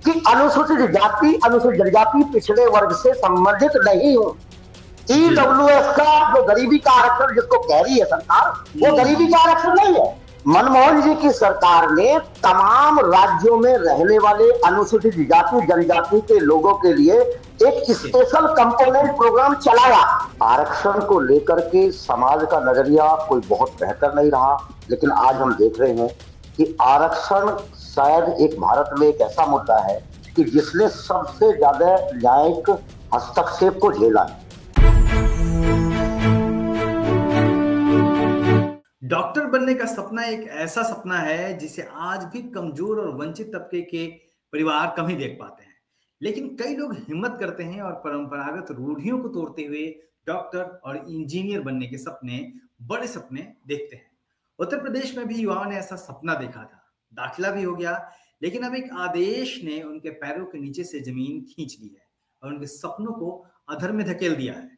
कि अनुसूचित जाति, अनुसूचित जनजाति, पिछड़े वर्ग से संबंधित नहीं हूं। ईडब्ल्यूएस का जो गरीबी का आरक्षण जिसको कह रही है सरकार, वो गरीबी का आरक्षण नहीं है। मनमोहन जी की सरकार ने तमाम राज्यों में रहने वाले अनुसूचित जाति जनजाति के लोगों के लिए एक स्पेशल कंपोनेंट प्रोग्राम चलाया। आरक्षण को लेकर के समाज का नजरिया कोई बहुत बेहतर नहीं रहा, लेकिन आज हम देख रहे हैं कि आरक्षण शायद एक भारत में एक ऐसा मुद्दा है कि जिसने सबसे ज्यादा न्यायिक हस्तक्षेप को झेला है। डॉक्टर बनने का सपना एक ऐसा सपना है जिसे आज भी कमजोर और वंचित तबके के परिवार कम ही देख पाते हैं, लेकिन कई लोग हिम्मत करते हैं और परंपरागत रूढ़ियों को तोड़ते हुए डॉक्टर और इंजीनियर बनने के सपने, बड़े सपने देखते हैं। उत्तर प्रदेश में भी युवाओं ने ऐसा सपना देखा था, दाखिला भी हो गया, लेकिन अब एक आदेश ने उनके पैरों के नीचे से जमीन खींच ली है और उनके सपनों को अधर में धकेल दिया है।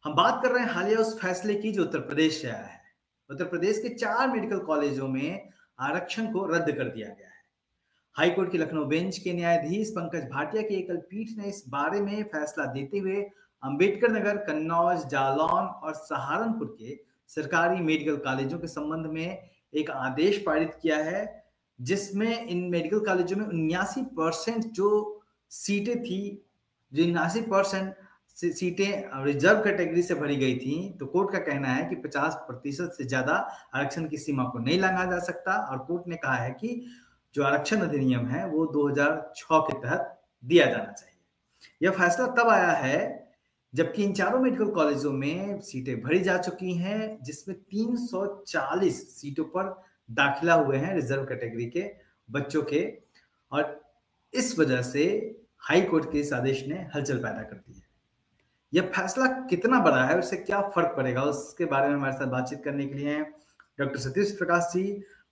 हम बात कर रहे हैं हालिया उस फैसले की जो उत्तर प्रदेश से आया है। उत्तर प्रदेश के 4 मेडिकल कॉलेजों में आरक्षण को रद्द कर दिया गया है। हाईकोर्ट की लखनऊ बेंच के न्यायाधीश पंकज भाटिया की एकल पीठ ने इस बारे में फैसला देते हुए अंबेडकर नगर, कन्नौज, जालौन और सहारनपुर के सरकारी मेडिकल कॉलेजों के संबंध में एक आदेश पारित किया है, जिसमें इन मेडिकल कॉलेजों में 79% जो सीटें थी, जो 79% सीटें रिजर्व कैटेगरी से भरी गई थी, तो कोर्ट का कहना है कि 50% से ज्यादा आरक्षण की सीमा को नहीं लांघा जा सकता। और कोर्ट ने कहा है कि जो आरक्षण अधिनियम है वो 2006 के तहत दिया जाना चाहिए। यह फैसला तब आया है जबकि इन चारों मेडिकल कॉलेजों में सीटें भरी जा चुकी हैं, जिसमें 340 सीटों पर दाखिला हुए हैं रिजर्व कैटेगरी के बच्चों के, और इस वजह से हाई कोर्ट के इस आदेश ने हलचल पैदा कर दी है। यह फैसला कितना बड़ा है, उससे क्या फर्क पड़ेगा, उसके बारे में हमारे साथ बातचीत करने के लिए हैं doctor Satish Prakash ji,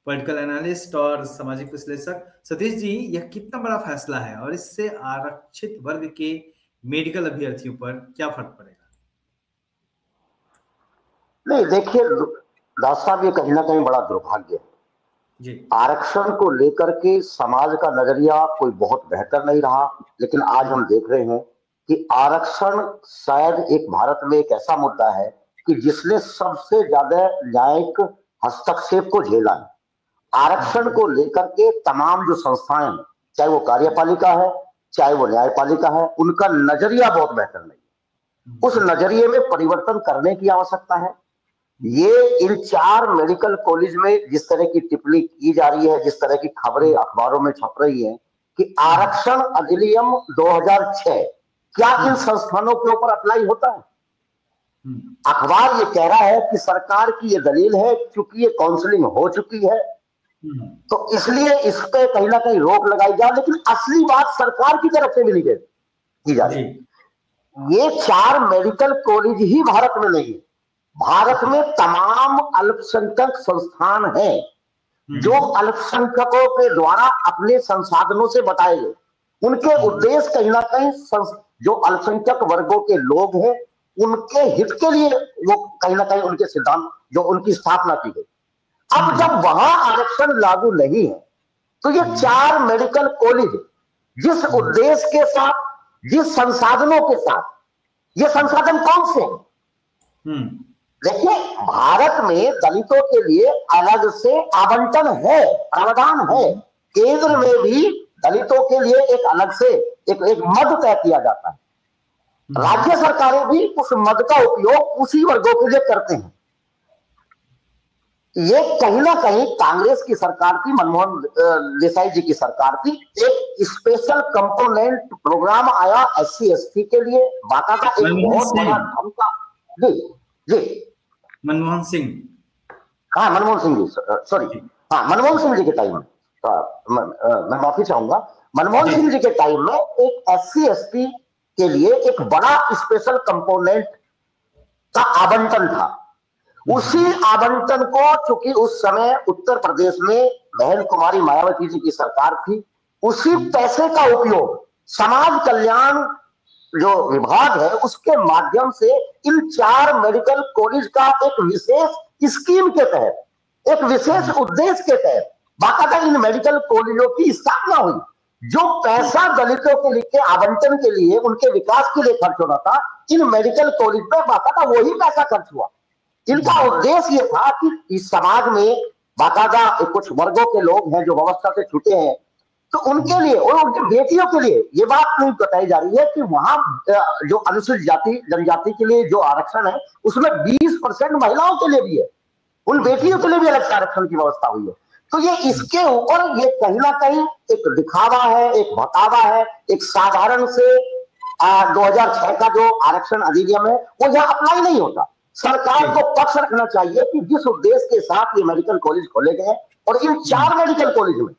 political analyst और सामाजिक विश्लेषक। सतीश जी, यह कितना बड़ा फैसला है और इससे आरक्षित वर्ग के मेडिकल अभ्यर्थियों पर क्या फर्क पड़ेगा? नहीं, देखिए दास साहब, ये कहीं ना कहीं बड़ा दुर्भाग्य है जी। आरक्षण को लेकर के समाज का नजरिया कोई बहुत बेहतर नहीं रहा, लेकिन आज हम देख रहे हैं कि आरक्षण शायद एक भारत में एक ऐसा मुद्दा है कि जिसने सबसे ज्यादा न्यायिक हस्तक्षेप को झेला है। आरक्षण को लेकर के तमाम जो संस्थाएं हैं, चाहे वो कार्यपालिका है, चाहे वो न्यायपालिका है, उनका नजरिया बहुत बेहतर नहीं है। उस नजरिए में परिवर्तन करने की आवश्यकता है। ये इन 4 मेडिकल कॉलेज में जिस तरह की टिप्पणी की जा रही है, जिस तरह की खबरें अखबारों में छप रही है कि आरक्षण अधिनियम 2006 क्या इन संस्थानों के ऊपर अप्लाई होता है? अखबार ये कह रहा है कि सरकार की ये दलील है क्योंकि ये काउंसलिंग हो चुकी है, तो इसलिए इस पे कहीं ना कहीं रोक लगाई जाए, लेकिन असली बात सरकार की तरफ से भी नहीं की जा रही। ये 4 मेडिकल कॉलेज ही भारत में नहीं है, भारत में तमाम अल्पसंख्यक संस्थान हैं जो अल्पसंख्यकों के द्वारा अपने संसाधनों से बताए गए। उनके उद्देश्य कहीं ना कहीं जो अल्पसंख्यक वर्गों के लोग हैं उनके हित के लिए वो कहीं ना कहीं उनके सिद्धांत जो उनकी स्थापना की गई। अब जब वहां आरक्षण लागू नहीं है तो ये 4 मेडिकल कॉलेज जिस उद्देश्य के साथ, जिस संसाधनों के साथ, ये संसाधन कौन से हैं? देखिए, भारत में दलितों के लिए अलग से आवंटन है, प्रावधान है। केंद्र में भी दलितों के लिए एक अलग से एक मद तय किया जाता है। राज्य सरकारें भी उस मद का उपयोग उसी वर्गों के लिए करते हैं। ये कहीं ना कहीं कांग्रेस की सरकार की, मनमोहन देसाई जी की सरकार की एक स्पेशल कंपोनेंट प्रोग्राम आया SC/ST के लिए, बाका का एक बहुत बड़ा धमका। जी मनमोहन सिंह, हाँ मनमोहन सिंह जी, सॉरी, हाँ मनमोहन सिंह जी के टाइम में, मैं माफी चाहूंगा, मनमोहन सिंह जी के टाइम में एक SC/ST के लिए एक बड़ा स्पेशल कंपोनेंट का आवंटन था। उसी आवंटन को, चूंकि उस समय उत्तर प्रदेश में बहन कुमारी मायावती जी की सरकार थी, उसी पैसे का उपयोग समाज कल्याण जो विभाग है उसके माध्यम से इन 4 मेडिकल कॉलेज का एक विशेष स्कीम के तहत, एक विशेष उद्देश्य के तहत बाकायदा इन मेडिकल कॉलेजों की स्थापना हुई, जो पैसा दलितों के लिए आवंटन के लिए, उनके विकास के लिए खर्च होना था, इन मेडिकल कॉलेज में बाकायदा वही पैसा खर्च हुआ। इनका उद्देश्य ये था कि इस समाज में बाकायदा कुछ वर्गों के लोग हैं जो व्यवस्था से छूटे हैं, तो उनके लिए और उनकी बेटियों के लिए ये बात नहीं बताई जा रही है कि वहां जो अनुसूचित जाति जनजाति के लिए जो आरक्षण है उसमें 20% महिलाओं के लिए भी है, उन बेटियों के लिए भी अलग आरक्षण की व्यवस्था हुई है। तो ये इसके ऊपर ये कहीं ना कहीं एक दिखावा है, एक भकावा है, एक साधारण से 2006 का जो आरक्षण अधिनियम है वो यहाँ अप्लाई नहीं होता। सरकार को पक्ष रखना चाहिए कि जिस उद्देश्य के साथ ये मेडिकल कॉलेज खोले गए और इन 4 मेडिकल कॉलेज में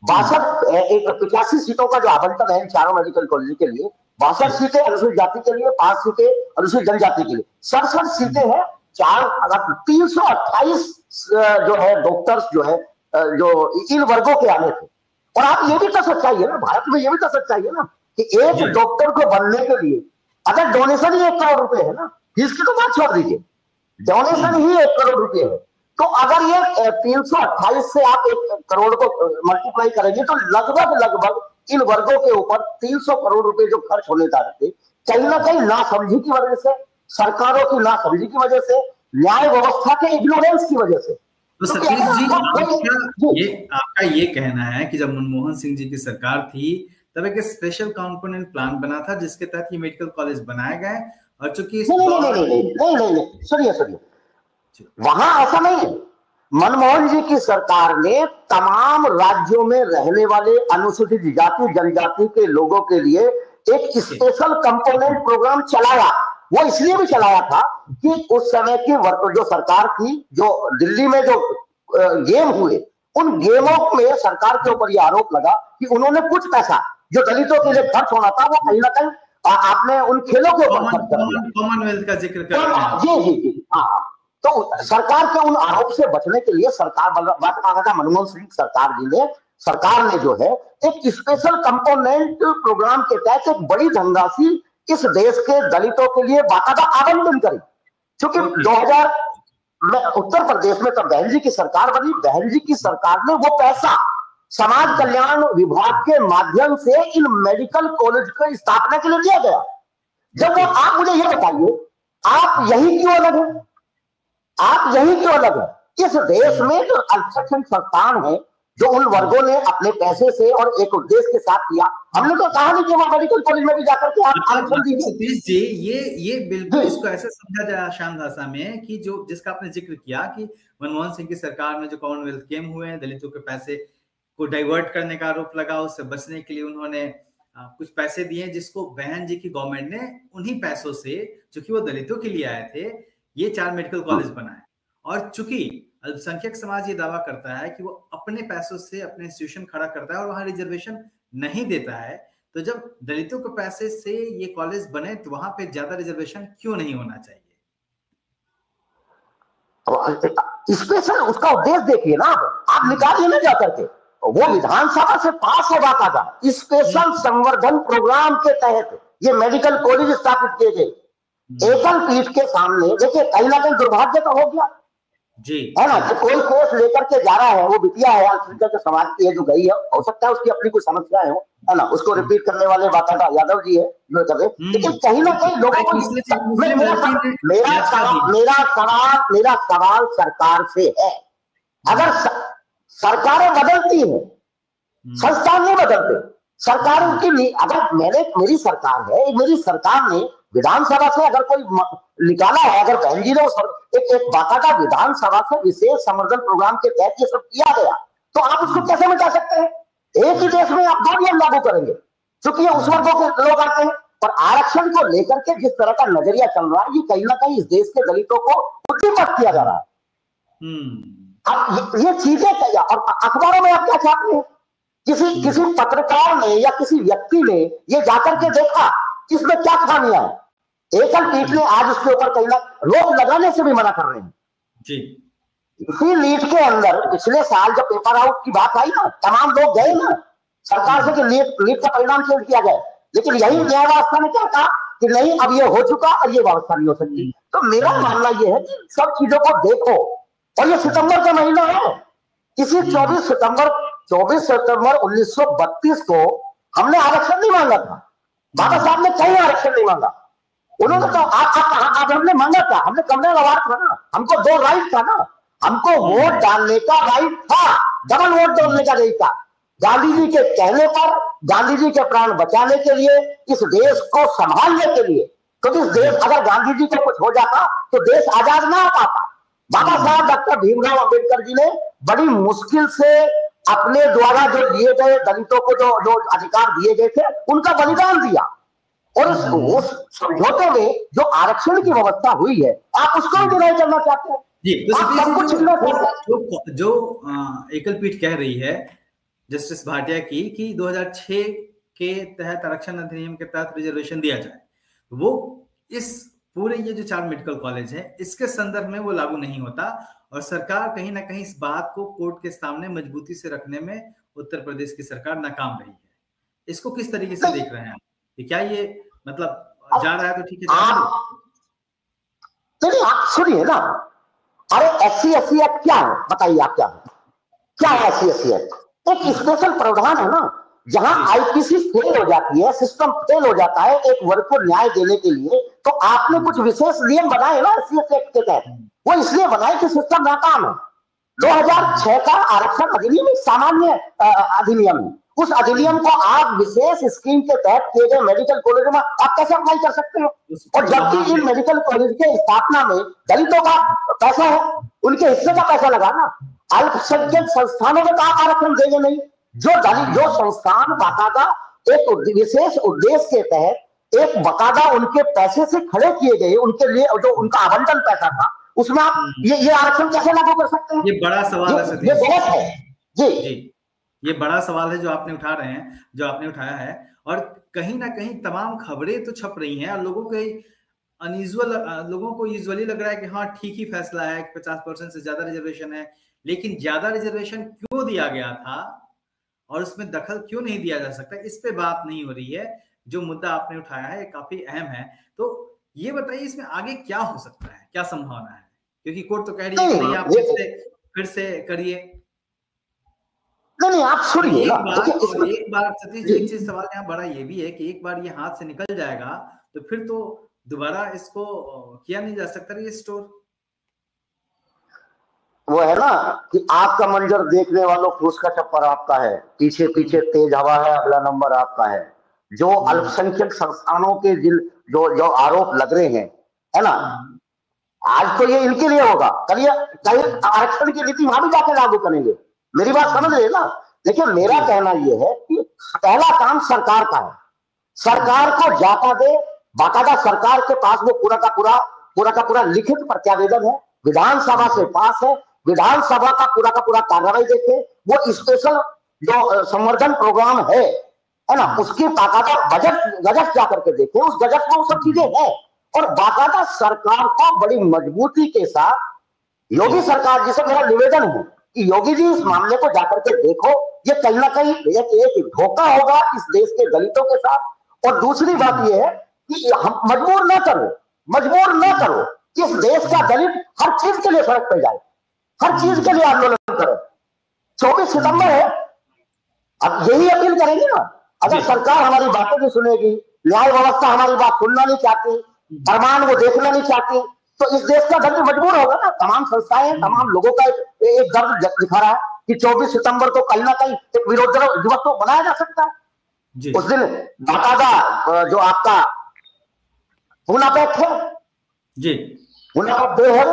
85 सीटों का जो आवंटन है इन चारों मेडिकल कॉलेज के लिए, 62 सीटें अनुसूचित जाति के लिए, 5 सीटें अनुसूचित जनजाति के लिए, 67 सीटें हैं, 328 जो है डॉक्टर्स जो है जो इन वर्गों के आने थे। और आप ये भी तो सच्चाई है ना, भारत में ये भी तो सच्चाई है ना कि एक डॉक्टर को बनने के लिए अगर डोनेशन ही 1 करोड़ रुपए है ना, इसकी तो बात छोड़ दीजिए, डोनेशन ही 1 करोड़ रुपए है, तो अगर ये 328 से आप 1 करोड़ को मल्टीप्लाई करेंगे तो लगभग इन वर्गों के ऊपर 300 करोड़ रुपए जो खर्च होने जा रहे थे, कहीं ना कहीं नासमझी की वजह से, सरकारों की नासमझी की वजह से, न्याय व्यवस्था के इग्नोरेंस की वजह से। तो सतीश जी, आपका ये कहना है कि जब मनमोहन सिंह जी की सरकार थी तब एक स्पेशल कंपोनेंट प्लान बना था जिसके तहत ये मेडिकल कॉलेज बनाए गए, और चूंकि नहीं, सुनिए, वहां ऐसा नहीं है। मनमोहन जी की सरकार ने तमाम राज्यों में रहने वाले अनुसूचित जाति जनजाति के लोगों के लिए एक स्पेशल कंपोनेंट प्रोग्राम चलाया। वो इसलिए भी चलाया था कि उस समय की जो सरकार थी, जो दिल्ली में जो गेम हुए, उन गेमों में सरकार के ऊपर यह आरोप लगा कि उन्होंने कुछ पैसा जो दलितों के लिए खर्च होना था वो कहीं ना कहीं आपने उन खेलों के ऊपर खर्च कर दिया। कॉमनवेल्थ का जिक्र कर रहे हैं। जी, हाँ। तो सरकार के उन आरोप से बचने के लिए मनमोहन सिंह सरकार ने जो है एक स्पेशल कंपोनेंट प्रोग्राम के तहत एक बड़ी धनराशि इस देश के दलितों के लिए बाकायदा आवंटन करी। क्योंकि 2000 में उत्तर प्रदेश में तब बहन जी की सरकार बनी, बहन जी की सरकार ने वो पैसा समाज कल्याण विभाग के माध्यम से इन मेडिकल कॉलेज की स्थापना के लिए दिया गया। जब वो आप मुझे ये बताइए, आप यही क्यों अलग है? आप यही क्यों अलग है? इस देश में जो अल्पसंख्यक संस्थान है जो उन वर्गों ने अपने पैसे से और एक उद्देश्य के साथ किया, हमने तो कहा नहीं कि वहां मेडिकल कॉलेज में भी जाकर के आप आरक्षण दीजिए। सतीश जी, ये बिल्कुल इसको ऐसे समझा जाए आसान भाषा में कि जो जिसका आपने जिक्र किया कि मनमोहन सिंह की सरकार में जो कॉमनवेल्थ गेम हुए हैं, दलितों के पैसे को डाइवर्ट करने का आरोप लगा, उससे बचने के लिए उन्होंने कुछ पैसे दिए, जिसको बहन जी की गवर्नमेंट ने उन्हीं पैसों से, जो कि वो दलितों के लिए आए थे, ये 4 मेडिकल कॉलेज बनाए। और चूंकि अल्पसंख्यक समाज ये दावा करता है कि वो अपने पैसों से अपने इंस्टीट्यूशन खड़ा करता है और वहां रिजर्वेशन नहीं देता है, तो जब दलितों के पैसे से ये कॉलेज बने तो वहां पे ज्यादा रिजर्वेशन क्यों नहीं होना चाहिए? स्पेशल उसका उद्देश्य देखिए ना, आप निकालिए ना जाकर के, वो विधानसभा से पास हो जाता था। स्पेशल संवर्धन प्रोग्राम के तहत ये मेडिकल कॉलेज स्थापित किए गए। एकल पीठ के सामने देखिए, कहीं ना कहीं दुर्भाग्य तो हो गया जी, है ना, कि कोई केस लेकर के जा रहा है, वो बिटिया है अल्पसंख्यक समाज की है जो गई है, हो सकता है उसकी अपनी कोई समस्याएं हो, है ना, उसको रिपीट करने वाले बाकायदा यादव जी है जो कर रहे, लेकिन कहीं ना कहीं लोगों को मेरा सवाल सरकार से है, अगर सरकारें बदलती हैं, संस्थान नहीं बदलते, सरकार उनकी, अगर मेरी सरकार है, मेरी सरकार ने विधानसभा से अगर कोई निकाला है, अगर बहन जी ने एक बाकायदा विधानसभा से विशेष संवर्धन प्रोग्राम के तहत ये सब किया गया, तो आप उसको कैसे मिटा सकते हैं? एक ही देश में आप 2 नियम लागू करेंगे, क्योंकि उस वर्गों के लोग आते हैं। और आरक्षण को लेकर के जिस तरह का नजरिया चल रहा है, ये कहीं ना कहीं इस देश के दलितों को उद्दीपक किया जा रहा है। अब ये चीजें क्या, और अखबारों में आप क्या चाहते हैं? किसी पत्रकार ने या किसी व्यक्ति ने ये जाकर के देखा इसमें क्या खामियां है, एकल पीठ ने आज उसके ऊपर कहीं ना रोक लगाने से भी मना कर रहे हैं जी। इसी नीट के अंदर पिछले साल जब पेपर आउट की बात आई ना, तमाम लोग गए ना सरकार से कि नीट का परिणाम चेंज किया जाए, लेकिन यही न्याय व्यवस्था ने क्या कहा कि नहीं, अब ये हो चुका और ये व्यवस्था नहीं हो सकती। तो मेरा मानना यह है कि सब चीजों को देखो, और ये सितंबर का महीना है, इसी 24 सितंबर 24 सितंबर 1932 को हमने आरक्षण नहीं मांगा था। बाबा साहब ने कहीं आरक्षण नहीं मांगा। उन्होंने तो आप हमने मांगा था, हमने कमरे का था ना, हमको 2 राइट था ना, हमको वोट डालने का राइट था, डबल वोट डालने का नहीं था। गांधी जी के कहने पर, गांधी जी के प्राण बचाने के लिए, इस देश को संभालने के लिए, क्योंकि इस देश, अगर गांधी जी को कुछ हो जाता तो देश आजाद ना हो पाता। बाबा साहब डॉक्टर भीमराव अंबेडकर जी ने बड़ी मुश्किल से अपने द्वारा जो दिए गए दलितों को जो अधिकार दिए गए थे उनका बलिदान दिया, और उस समझौते में जो आरक्षण की व्यवस्था हुई है आप उसको भी नहीं करना चाहते हैं जी। जो एकल पीठ कह रही है जस्टिस भाटिया की कि 2006 के तहत आरक्षण अधिनियम के तहत रिजर्वेशन दिया जाए, वो इस पूरे ये जो 4 मेडिकल कॉलेज है इसके संदर्भ में वो लागू नहीं होता, और सरकार कहीं ना कहीं इस बात को कोर्ट के सामने मजबूती से रखने में उत्तर प्रदेश की सरकार नाकाम रही है। इसको किस तरीके से देख रहे हैं आप? क्या ये मतलब जा रहा है तो ठीक है, चलिए आप सुनिए ना। अरे SC/SC एक्ट क्या है बताइए, आप क्या है SC/SC एक्ट? एक स्पेशल प्रावधान है ना, जहां IPC फेल हो जाती है, सिस्टम फेल हो जाता है एक वर्ग को न्याय देने के लिए, तो आपने कुछ विशेष नियम बनाए ना SC/SC एक्ट के तहत। वो इसलिए बनाए कि सिस्टम नाकाम है। 2006 का आरक्षण अधिनियम एक सामान्य अधिनियम है। उस अधिनियम को आप विशेष स्कीम के तहत किए गए मेडिकल कॉलेज में आप कैसे अप्लाई कर सकते हो? और जबकि इन मेडिकल कॉलेज के स्थापना में दलितों का पैसा है, उनके हिस्से का पैसा लगाना। अल्पसंख्यक संस्थानों में आप आरक्षण देंगे नहीं? जो संस्थान बाकायदा एक विशेष उद्देश्य के तहत एक बाकायदा उनके पैसे से खड़े किए गए, उनके लिए जो उनका आवंटन पैसा था, उसमें आप ये आरक्षण कैसे लागू कर सकते हैं? ये बड़ा सवाल है, ये गलत है जी। ये बड़ा सवाल है जो आपने उठा रहे हैं, जो आपने उठाया है, और कहीं ना कहीं तमाम खबरें तो छप रही हैं और लोगों को यूजुअली लग रहा है कि हाँ ठीक ही फैसला है, 50% से ज्यादा रिजर्वेशन है, लेकिन ज्यादा रिजर्वेशन क्यों दिया गया था और उसमें दखल क्यों नहीं दिया जा सकता, इस पे बात नहीं हो रही है। जो मुद्दा आपने उठाया है काफी अहम है, तो ये बताइए इसमें आगे क्या हो सकता है, क्या संभावना है? क्योंकि कोर्ट तो कह रही है कि नहीं, आप फिर से करिए। नहीं आप सुनिए ना। एक बार सतीश जी, एक चीज सवाल यहाँ बड़ा ये भी है कि एक बार ये हाथ से निकल जाएगा तो फिर तो दोबारा इसको किया नहीं जा सकता रिस्टोर। वो है ना कि आपका मंजर देखने वालों को उसका चप्पर आपका है, पीछे पीछे तेज हवा है, अगला नंबर आपका है। जो अल्पसंख्यक संस्थानों के जो आरोप लग रहे हैं, है ना, आज तो ये इनके लिए होगा, कल आरक्षण की नीति वहां भी जाके लागू करेंगे। मेरी बात समझ रहे ना? लेकिन मेरा कहना यह है कि पहला काम सरकार का है, सरकार को जाता दे, बाकायदा सरकार के पास वो पूरा का पूरा लिखित प्रत्यावेदन है, विधानसभा से पास है, विधानसभा का पूरा कार्रवाई देखे, वो स्पेशल जो संवर्धन प्रोग्राम है ना, उसकी बाकायदा गजट जा करके देखे, उस गजट में वो सब चीजें हैं, और बाकायदा सरकार को बड़ी मजबूती के साथ, योगी सरकार जिसे मेरा निवेदन है कि योगी जी इस मामले को जाकर के देखो, ये कहीं ना कहीं एक धोखा होगा इस देश के दलितों के साथ। और दूसरी बात यह है कि हम मजबूर ना करो कि इस देश का दलित हर चीज के लिए सड़क पर जाए, हर चीज के लिए आंदोलन करे। 24 सितंबर है, अब यही अपील करेंगे ना। अगर सरकार हमारी बातों नहीं सुनेगी, न्याय व्यवस्था हमारी बात सुनना नहीं चाहती, प्रमाण वो देखना नहीं चाहती, तो इस देश का दर्द मजबूर होगा ना। तमाम संस्थाएं, तमाम लोगों का एक दर्द दिखा रहा है कि 24 सितंबर को कहीं ना कहीं एक विरोध दिवस तो बनाया जा सकता है। उस दिन बाकायदा जो आपका पुनापेक्ष है जी, पुनापेक्ष है,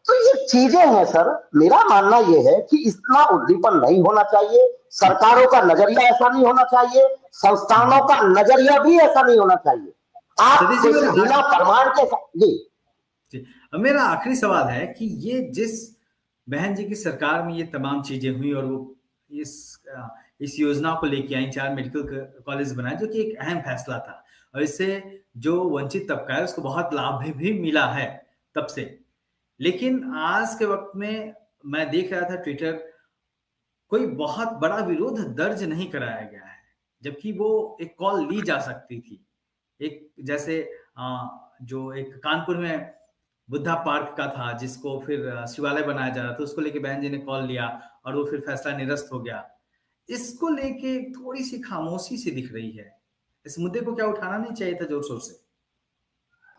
तो ये चीजें हैं सर। मेरा मानना यह है कि इतना उद्दीपन नहीं होना चाहिए, सरकारों का नजरिया ऐसा नहीं होना चाहिए, संस्थानों का नजरिया भी ऐसा नहीं होना चाहिए। आप बिना प्रमाण के जी। मेरा आखिरी सवाल है कि ये जिस बहन जी की सरकार में ये तमाम चीजें हुई और वो इस योजना को लेके आई, 4 मेडिकल कॉलेज बनाए, जो कि एक अहम फैसला था, और इससे जो वंचित तबका है उसको बहुत लाभ भी मिला है तब से। लेकिन आज के वक्त में मैं देख रहा था ट्विटर, कोई बहुत बड़ा विरोध दर्ज नहीं कराया गया है, जबकि वो एक कॉल ली जा सकती थी। एक जैसे जो एक कानपुर में बुद्धा पार्क का था, जिसको फिर शिवालय बनाया जा रहा था, उसको लेके बहन जी ने कॉल लिया और वो फिर फैसला निरस्त हो गया। इसको लेके थोड़ी सी खामोशी सी दिख रही है। इस मुद्दे को क्या उठाना नहीं चाहिए था जोर शोर से?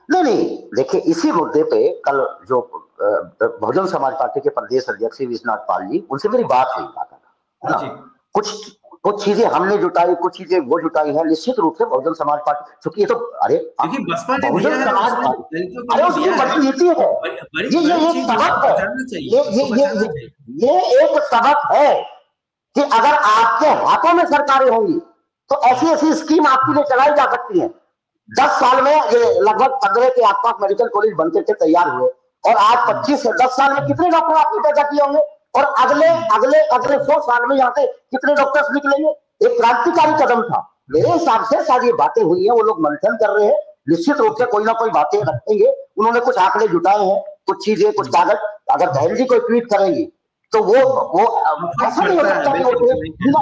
नहीं, देखिए इसी मुद्दे पे कल जो बहुजन समाज पार्टी के प्रदेश अध्यक्ष विश्वनाथ पाल जी, उनसे मेरी बात हुई, है ना। कुछ कुछ चीजें हमने जुटाई, कुछ चीजें वो जुटाई है। निश्चित रूप से बहुजन समाज पार्टी, क्योंकि ये तो अरे बसपा ने बहुजन समाज पार्टी, अरे उसकी बड़ी नीति है, ये एक सबक है, ये एक सबक है कि अगर आपके हाथों में सरकारें होंगी तो ऐसी ऐसी स्कीम आपके लिए चलाई जा सकती है। 10 साल में ये लगभग 15 के आसपास मेडिकल कॉलेज बनकर के तैयार हुए, और आज 25 से 10 साल में कितने डॉक्टर आपने पैदा किए होंगे, और अगले अगले अगले 100 साल में यहाँ से कितने डॉक्टर्स निकलेंगे। एक क्रांतिकारी कदम था। मेरे हिसाब से शायद ये बातें हुई है, वो लोग मंथन कर रहे हैं, निश्चित रूप से कोई ना कोई बातें रखेंगे। उन्होंने कुछ आंकड़े जुटाए हैं, कुछ चीजें, कुछ कागज। अगर बहन जी कोई ट्वीट करेंगी तो वो ऐसा नहीं हो सकता कि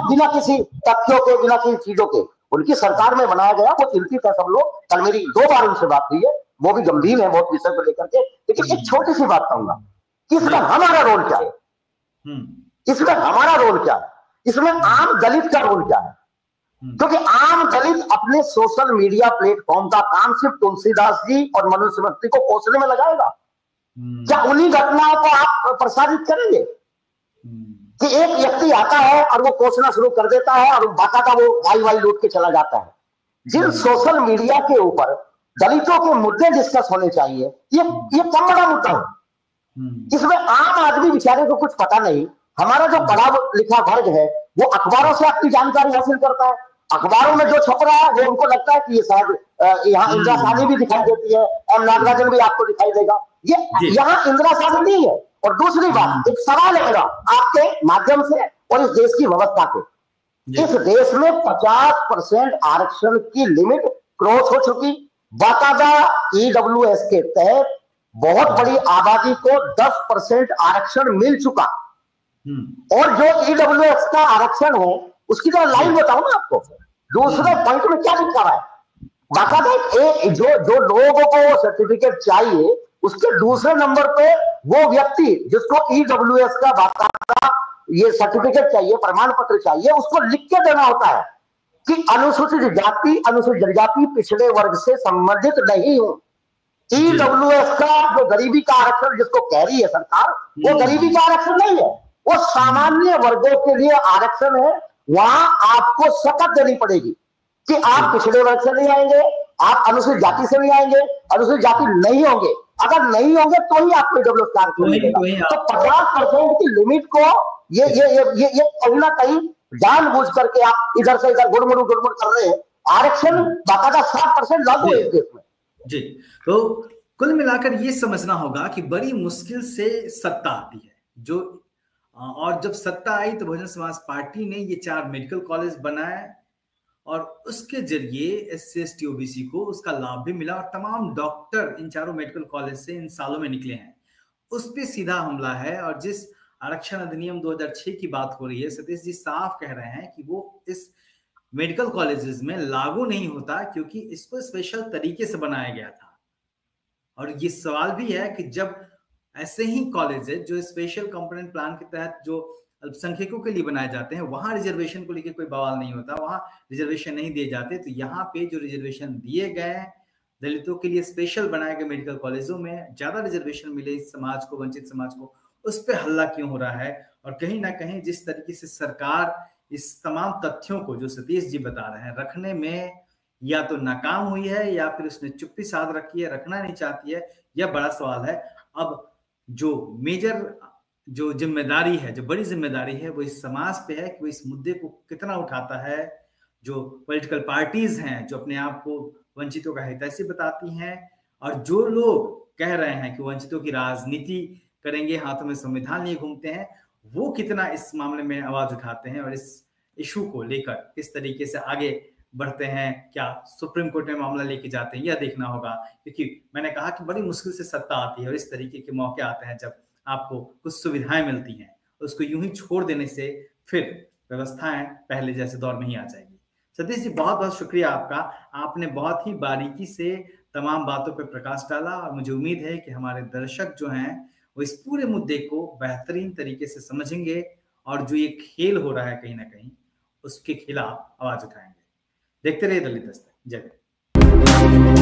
बिना किसी तथ्यों के, बिना किसी चीजों के उनकी सरकार में बनाया गया। वो चिंतित है सब लोग। कल मेरी 2 बार उनसे बात हुई है, वो भी गंभीर है बहुत विषय को लेकर के। लेकिन एक छोटी सी बात कहूंगा, इसमें हमारा रोल क्या है, इसमें हमारा रोल क्या है, इसमें आम दलित का रोल क्या है। क्योंकि आम दलित अपने सोशल मीडिया प्लेटफॉर्म का काम सिर्फ तुलसीदास जी और मनुष्य भक्ति को कोसने में लगाएगा? क्या उन्हीं घटनाओं को आप प्रसारित करेंगे कि एक व्यक्ति आता है और वो कोसना शुरू कर देता है और बाका का वो वाई लूट के चला जाता है? जिन सोशल मीडिया के ऊपर दलितों के मुद्दे डिस्कस होने चाहिए, ये कम बड़ा मुद्दा है। इसमें आम आदमी बेचारे को कुछ पता नहीं। हमारा जो पढ़ा लिखा वर्ग है वो अखबारों से आपकी जानकारी हासिल करता है। अखबारों में जो छप रहा है वो उनको लगता है कि ये शायद यहाँ इंदिरा शादी भी दिखाई देती है, एम नागराजन भी आपको दिखाई देगा। ये यहाँ इंदिरा शादी नहीं है। और दूसरी बात, एक सवाल है मेरा आपके माध्यम से और इस देश की व्यवस्था के, इस देश में 50% आरक्षण की लिमिट क्रॉस हो चुकी। बाकायदा ईडब्ल्यूएस के तहत बहुत बड़ी आबादी को 10% आरक्षण मिल चुका। और जो ईडब्ल्यूएस का आरक्षण है उसकी तो लाइन बताओ ना आपको, दूसरे पॉइंट में क्या लिखा है। बाकायदा जो लोगों को सर्टिफिकेट चाहिए उसके दूसरे नंबर पे वो व्यक्ति जिसको ईडब्ल्यूएस का बाकायदा ये सर्टिफिकेट चाहिए, प्रमाण पत्र चाहिए, उसको लिख के देना होता है कि अनुसूचित जाति, अनुसूचित जनजाति, पिछड़े वर्ग से संबंधित नहीं हूं। ईडब्ल्यूएस का जो गरीबी का आरक्षण जिसको कह रही है सरकार, वो गरीबी का आरक्षण नहीं है, वो सामान्य वर्गों के लिए आरक्षण है। वहां आपको शपथ देनी पड़ेगी कि आप पिछड़े वर्ग से नहीं आएंगे, आप अनुसूचित जाति से नहीं आएंगे, अनुसूचित जाति नहीं होंगे। अगर नहीं होंगे तो ही आपको ईडब्ल्यूएस का आरक्षण मिलेगा। तो 50% की लिमिट को ये कहीं ना कहीं जानबूझ करके आप इधर से इधर गुड़मुड़ कर रहे हैं। आरक्षण बाकायदा 7% लागू है इस देश में जी। तो कुल मिलाकर ये समझना होगा कि बड़ी मुश्किल से सत्ता आती है जो, और जब सत्ता आई तो बहुजन समाज पार्टी ने ये 4 मेडिकल कॉलेज बनाए और उसके जरिए SC ST OBC को उसका लाभ भी मिला और तमाम डॉक्टर इन 4 मेडिकल कॉलेज से इन सालों में निकले हैं। उस पर सीधा हमला है। और जिस आरक्षण अधिनियम 2006 की बात हो रही है, सतीश जी साफ कह रहे हैं कि वो इस मेडिकल कॉलेजेस में लागू नहीं होता क्योंकि इसको स्पेशल तरीके से बनाया गया था। और ये सवाल भी है कि जब ऐसे ही कॉलेज है जो स्पेशल कंपोनेंट प्लान के तहत जो अल्पसंख्यकों के लिए बनाए जाते हैं, वहां रिजर्वेशन को लेकर कोई बवाल नहीं होता, वहां रिजर्वेशन नहीं दिए जाते। तो यहाँ पे जो रिजर्वेशन दिए गए दलितों के लिए स्पेशल बनाए गए मेडिकल कॉलेजों में ज्यादा रिजर्वेशन मिले इस समाज को, वंचित समाज को, उस पर हल्ला क्यों हो रहा है। और कहीं ना कहीं जिस तरीके से सरकार इस तमाम तथ्यों को जो सतीश जी बता रहे हैं रखने में या तो नाकाम हुई है या फिर उसने चुप्पी साध रखी है, रखना नहीं चाहती है, यह बड़ा सवाल है। अब जो मेजर जो जिम्मेदारी है, जो बड़ी जिम्मेदारी है, वो इस समाज पे है कि वो इस मुद्दे को कितना उठाता है। जो पॉलिटिकल पार्टीज हैं जो अपने आप को वंचितों का हितैषी बताती हैं, और जो लोग कह रहे हैं कि वंचितों की राजनीति करेंगे, हाथों में संविधान लिए घूमते हैं, वो कितना इस मामले में आवाज उठाते हैं और इस इशू को लेकर किस तरीके से आगे बढ़ते हैं, क्या सुप्रीम कोर्ट में मामला लेके जाते हैं, यह देखना होगा। क्योंकि मैंने कहा कि बड़ी मुश्किल से सत्ता आती है और इस तरीके के मौके आते हैं जब आपको कुछ सुविधाएं मिलती हैं, उसको यूं ही छोड़ देने से फिर व्यवस्थाएं पहले जैसे दौर में ही आ जाएगी। सतीश जी बहुत बहुत शुक्रिया आपका, आपने बहुत ही बारीकी से तमाम बातों पर प्रकाश डाला और मुझे उम्मीद है कि हमारे दर्शक जो हैं वो इस पूरे मुद्दे को बेहतरीन तरीके से समझेंगे और जो ये खेल हो रहा है कहीं ना कहीं उसके खिलाफ आवाज उठाएंगे। देखते रहिए दलित दस्तक। जय हिंद।